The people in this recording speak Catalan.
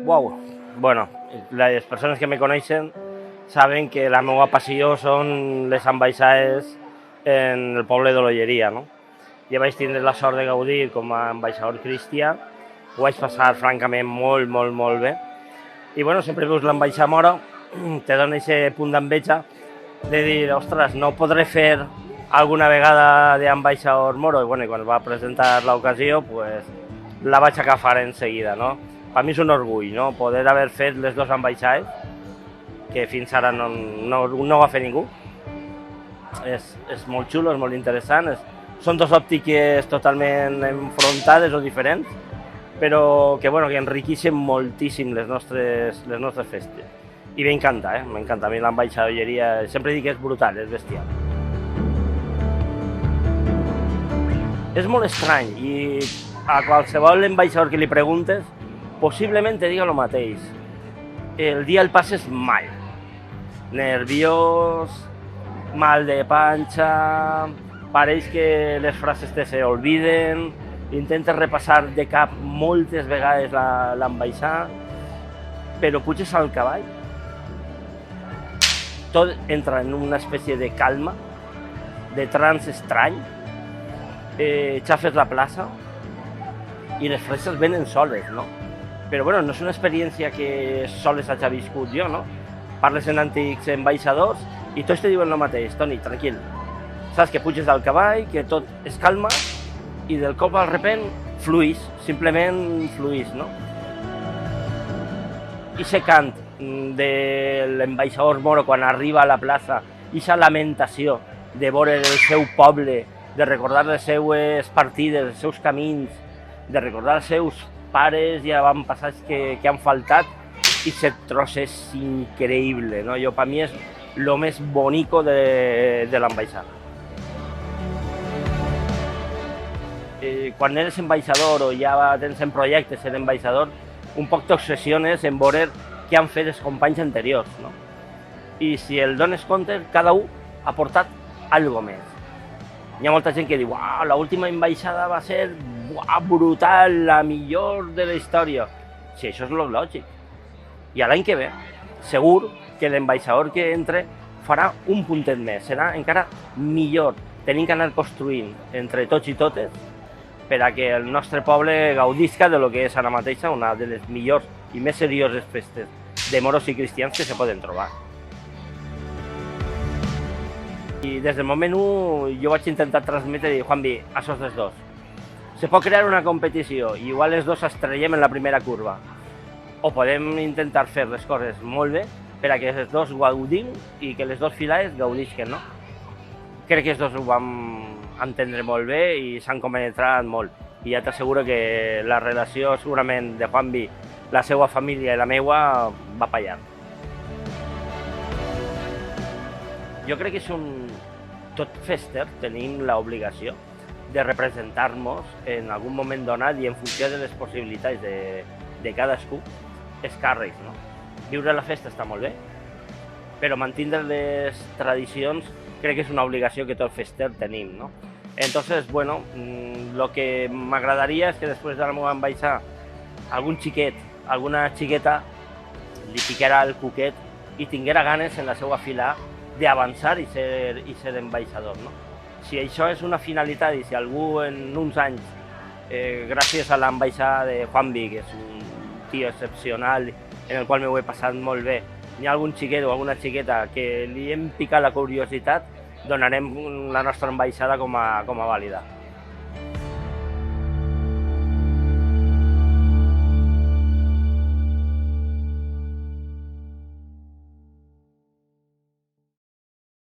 Wow. Bueno, les persones que me coneixen saben que la meva passió són les ambaixades en el poble de l'Olleria, no? Jo vaig tindre la sort de gaudir com a ambaixador cristià, ho vaig passar francament molt bé. I bueno, sempre veus l'ambaixada mora, te dona aquest punt d'enveja de dir, ostres, no podré fer alguna vegada d'ambaixador moro. I bueno, quan va presentar l'ocasió, pues, la vaig agafar en seguida, no? Per mi és un orgull, no? Poder haver fet les dues ambaixades, que fins ara no va fer ningú. És molt xulo, és molt interessant. Són dues òptiques totalment enfrontades o diferents, però que enriqueixen moltíssim les nostres festes. I m'encanta, m'encanta. A mi l'ambaixada d'Olleria sempre dic que és brutal, és bestial. És molt estrany i a qualsevol ambaixador que li preguntes possiblement te diga el mateix. El dia el passes mal. Nerviós, mal de panxa, pareix que les frases te se olviden, intentes repassar de cap moltes vegades l'ambaixada, però puges al cavall, tot entra en una espècie de calma, de trance estrany, xafes la plaça i les frases venen soles, no? Però bueno, no és una experiència que soles hagi viscut jo, no? Parles amb antics ambaixadors i tots te diuen el mateix, Toni, tranquil. Saps que puges al cavall, que tot es calma i del cop al repent fluís, simplement fluís, no? I aquest cant de l'ambaixador moro quan arriba a la plaça, i aquesta lamentació de veure el seu poble, de recordar les seues partides, els seus camins, de recordar els seus pares i avantpassats que han faltat, i aquest tros és increïble, no? Per mi és el més bonico de l'ambaixada. Quan eres ambaixador o ja tens en projecte ser ambaixador, un poc t'obsessiones en veure què han fet els companys anteriors, no? I si el dones compte, cada un ha portat alguna més. Hi ha molta gent que diu, l'última ambaixada va ser brutal, la millor de la història. Sí, això és el lògic. I l'any que ve, segur que l'ambaixador que entre farà un puntet més, serà encara millor. Tenim que anar construint entre tots i totes per a que el nostre poble gaudisca de lo que és ara mateixa una de les millors i més serioses festes de moros i cristians que se poden trobar. I des del moment 1 jo vaig intentar transmetre i dir, Juanvi, això és dels dos. Se pot crear una competició i igual els dos estrellem en la primera curva. O podem intentar fer les coses molt bé per a que els dos gaudim i que les dues filades gaudisquen, no? Crec que els dos ho vam entendre molt bé i s'han compenetrat molt. I ja t'asseguro que la relació segurament de Juanvi, la seva família i la meua va pallar. Jo crec que és tot fester tenim l'obligació de representar-nos en algun moment donat i en funció de les possibilitats de cadascú els càrrecs, no? Viure la festa està molt bé, però mantindre les tradicions crec que és una obligació que tot fester tenim, no? Entonces, bueno, lo que m'agradaria és que després de la meva ambaixada algun xiquet, alguna xiqueta li piquera el cuquet i tinguera ganes en la seva fila d'avançar i ser ambaixador, no? Si això és una finalitat i si algú en uns anys, gràcies a l'ambaixada de Juanvi, que és un tio excepcional en el qual m'ho he passat molt bé, hi ha algun xiquet o alguna xiqueta que li hem picat la curiositat, donarem la nostra ambaixada com a vàlida.